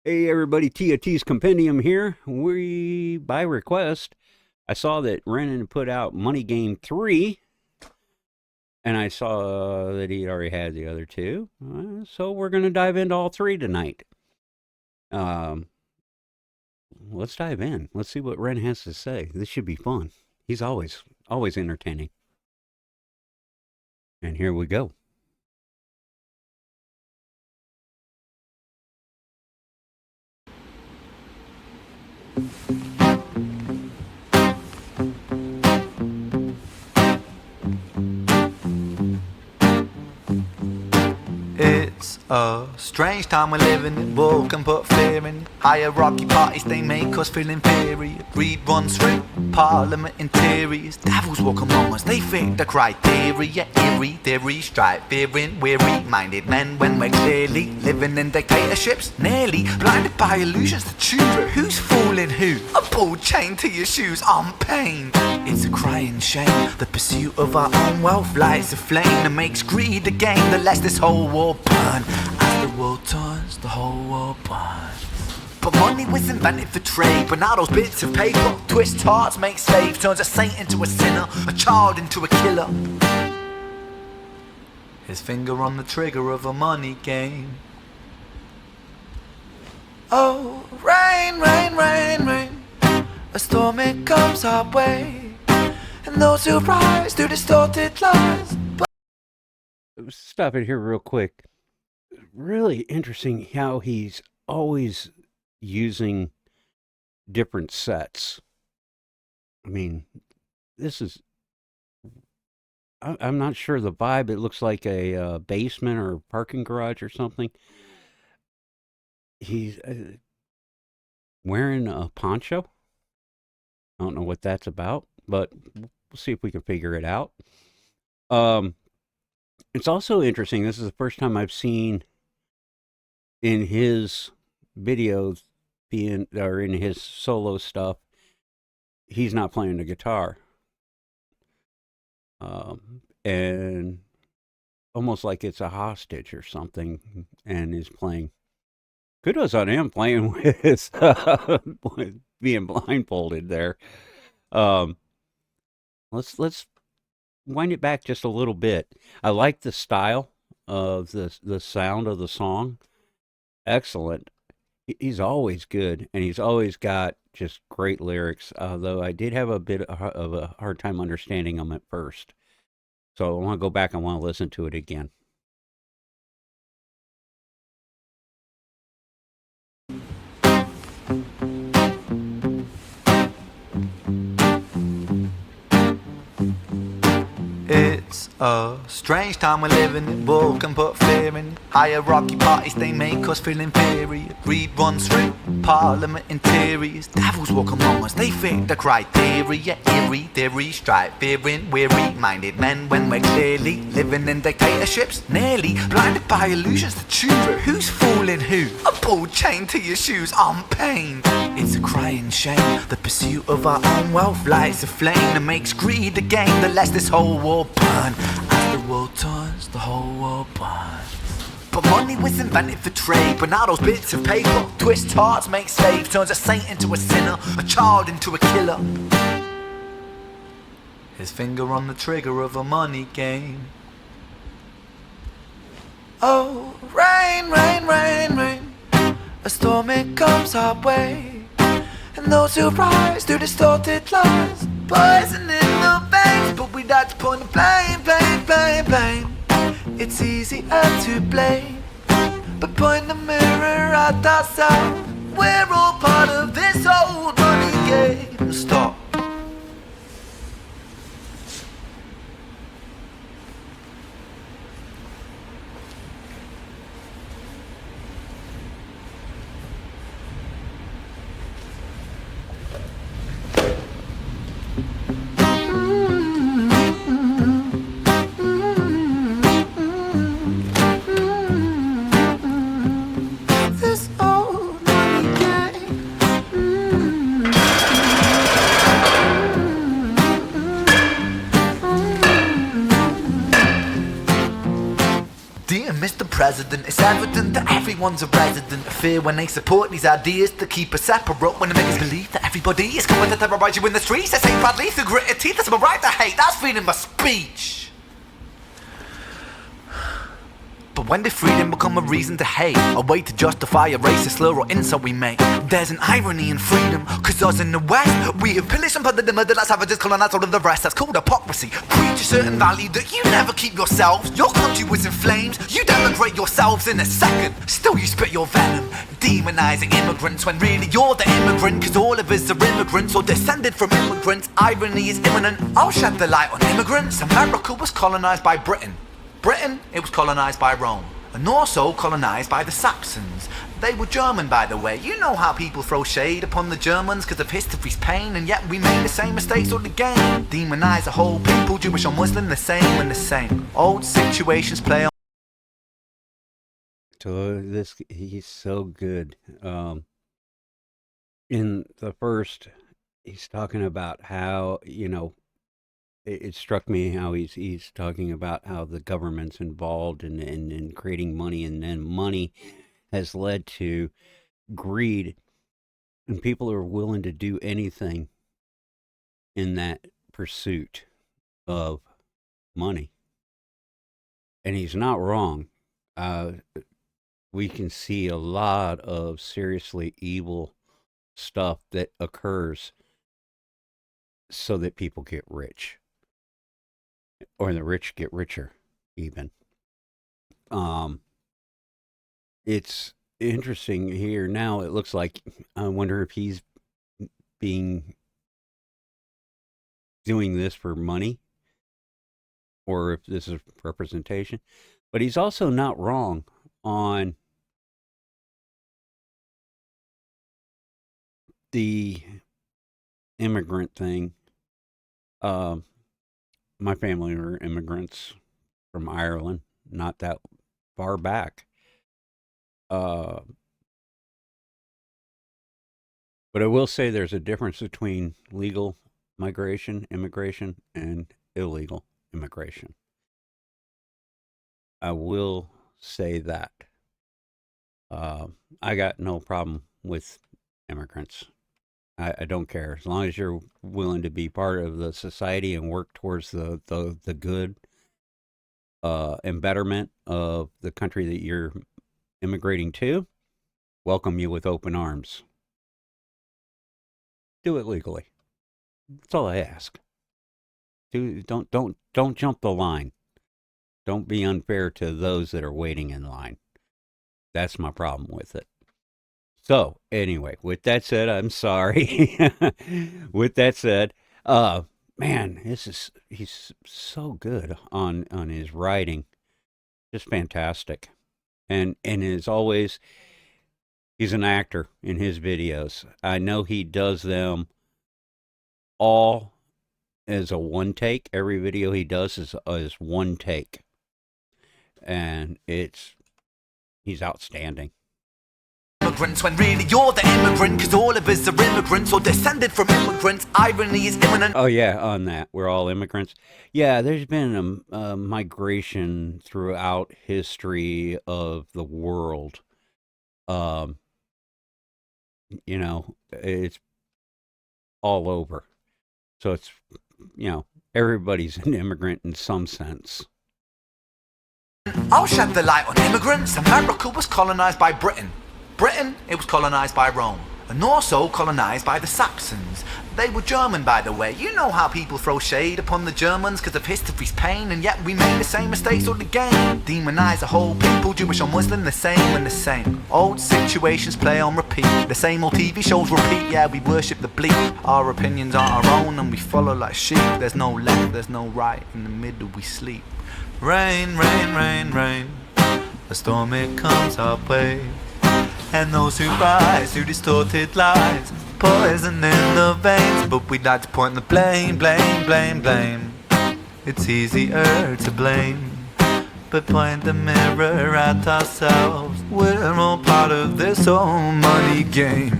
Hey everybody, TOT's Compendium here. By request, I saw that Ren put out Money Game 3, and I saw that he already had the other two. So we're going to dive into all three tonight. Um, let's dive in. Let's see what Ren has to say. This should be fun. He's always entertaining. And here we go. It's a strange time we're living in. War can put fear in. Hierarchy parties, they make us feel inferior. Greed runs through parliament interiors. Devils walk among us, they fit the criteria. Eerie theory, strife, fearing, weary-minded men when we're clearly living in dictatorships. Nearly blinded by illusions to choose who's fooling who. A ball chain to your shoes on pain. It's a crying shame. The pursuit of our own wealth lights a flame that makes greed a game that lets this whole war burn. As the world turns, the whole world burns. But money was invented for trade, but now those bits of paper twist hearts, make slaves, turns a saint into a sinner, a child into a killer. His finger on the trigger of a money game. Oh, rain, rain, rain, rain. A storm it comes our way, and those who rise through distorted lies. Stop it here real quick. Really interesting how he's always using different sets. I mean, this is. I'm not sure the vibe. It looks like a basement or a parking garage or something. He's wearing a poncho. I don't know what that's about, but we'll see if we can figure it out. It's also interesting. This is the first time I've seen in his videos, or in his solo stuff, he's not playing the guitar. And almost like it's a hostage or something, and is playing. Kudos on him playing with his, being blindfolded there. Let's wind it back just a little bit. I like the style of the sound of the song. Excellent. He's always good, and he's always got just great lyrics. Though I did have a bit of a hard time understanding them at first, so I want to go back. I want to listen to it again. It's a strange time we're living in. War can put fear in. Hierarchy parties, they make us feel inferior. Greed runs through parliament interiors. Devils walk among us, they fit the criteria. Eerie theory, strife, fearing, weary-minded men when we're clearly living in dictatorships. Nearly blinded by illusions to choose who's fooling who. A ball chain to your shoes on pain. It's a crying shame. The pursuit of our own wealth lights a flame that makes greed a game that lets this whole war burn. As the world turns, the whole world burns. But money was invented for trade, but now those bits of paper twist hearts, make slaves, turns a saint into a sinner, a child into a killer. His finger on the trigger of a money game. Oh, rain, rain, rain, rain. A storm it comes our way, and those who rise through distorted lies. Poison in the veins, but we like to point the blame, blame, blame, blame. It's easier to blame, but point the mirror at ourselves. We're all part of this old money game. Stop. This old money game. president. It's evident that everyone's a resident of fear when they support these ideas to keep us separate. When they make us believe that everybody is coming to terrorize you in the streets. They say badly through gritted teeth. That's my right to hate. That's freedom of speech. But when did freedom become a reason to hate? A way to justify a racist slur or insult we make? There's an irony in freedom, cause us in the West, we have pillaged and plundered the murder like savages, colonized all of the rest. That's called hypocrisy. Preach a certain value that you never keep yourselves. Your country was in flames, you denigrate yourselves in a second. Still you spit your venom, demonizing immigrants when really you're the immigrant. Cause all of us are immigrants or descended from immigrants. Irony is imminent. I'll shed the light on immigrants. America was colonized by Britain. Britain, it was colonized by Rome, and also colonized by the Saxons. They were German, by the way. You know how people throw shade upon the Germans because of history's pain, and yet we made the same mistakes all again. Demonize a whole people, Jewish or Muslim, the same and the same. Old situations play on. So he's so good. In the first, he's talking about how, it struck me how he's talking about how the government's involved in creating money, and then money has led to greed, and people are willing to do anything in that pursuit of money. And he's not wrong. We can see a lot of seriously evil stuff that occurs so that people get rich. Or the rich get richer, even. It's interesting here now. It looks like, I wonder if he's doing this for money, or if this is representation. But he's also not wrong on the immigrant thing. My family were immigrants from Ireland, not that far back. But I will say there's a difference between legal immigration, and illegal immigration. I will say that. I got no problem with immigrants. I don't care. As long as you're willing to be part of the society and work towards the good and betterment of the country that you're immigrating to, welcome you with open arms. Do it legally. That's all I ask. Don't jump the line. Don't be unfair to those that are waiting in line. That's my problem with it. So, anyway, with that said, I'm sorry. With that said, man, he's so good on his writing. Just fantastic. And as always, he's an actor in his videos. I know he does them all as a one take. Every video he does is one take. And he's outstanding. Immigrants when really you're the immigrant, cause all of us are immigrants or descended from immigrants. Irony is imminent. Oh yeah, on that, we're all immigrants. Yeah, there's been a migration throughout history of the world. It's all over. So it's, everybody's an immigrant in some sense. I'll shed the light on immigrants. America was colonized by Britain. Britain, it was colonized by Rome, and also colonized by the Saxons. They were German, by the way. You know how people throw shade upon the Germans because of history's pain, and yet we made the same mistakes all again. Demonize a whole people, Jewish or Muslim, the same and the same. Old situations play on repeat. The same old TV shows repeat. Yeah, we worship the bleak. Our opinions aren't our own, and we follow like sheep. There's no left, there's no right. In the middle we sleep. Rain, rain, rain, rain. A storm it comes our way. And those who rise through distorted lies, poison in the veins. But we'd like to point the blame, blame, blame, blame. It's easier to blame, but point the mirror at ourselves. We're all part of this whole money game.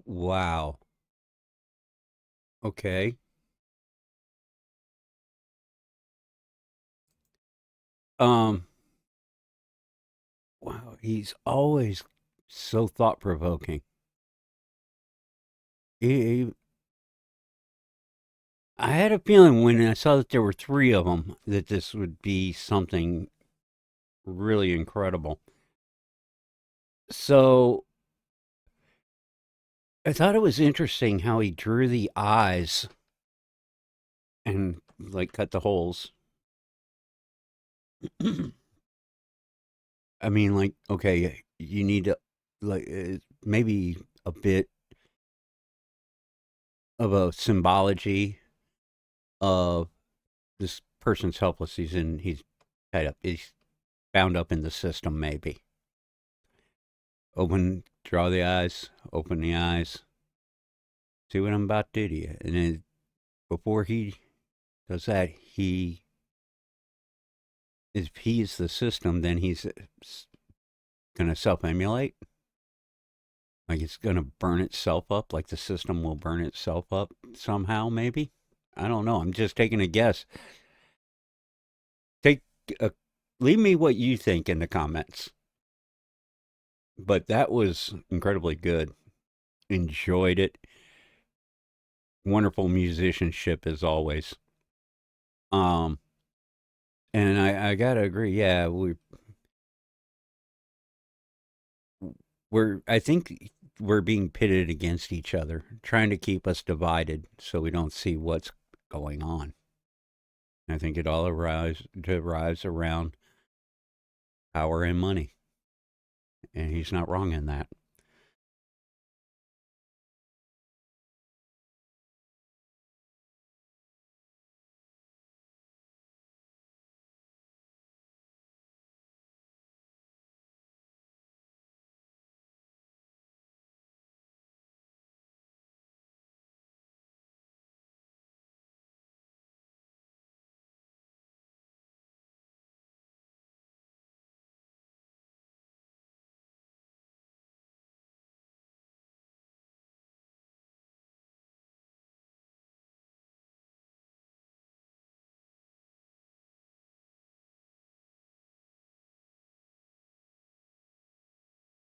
Wow. Okay. Um. Wow. He's always so thought provoking. He, I had a feeling when I saw that there were three of them that this would be something really incredible. So I thought it was interesting how he drew the eyes and like cut the holes. I mean, like, okay, you need to like maybe a bit of a symbology of this person's helpless. He's tied up. He's bound up in the system. Maybe draw the eyes, open the eyes. See what I'm about to do to you. And then before he does that, if he's the system, then he's going to self emulate. Like it's going to burn itself up, like the system will burn itself up somehow, maybe. I don't know. I'm just taking a guess. Take a, Leave me what you think in the comments. But that was incredibly good. Enjoyed it. Wonderful musicianship as always. Um, and I gotta agree. Yeah, I think we're being pitted against each other, trying to keep us divided so we don't see what's going on. I think it all arrives around power and money, and he's not wrong in that.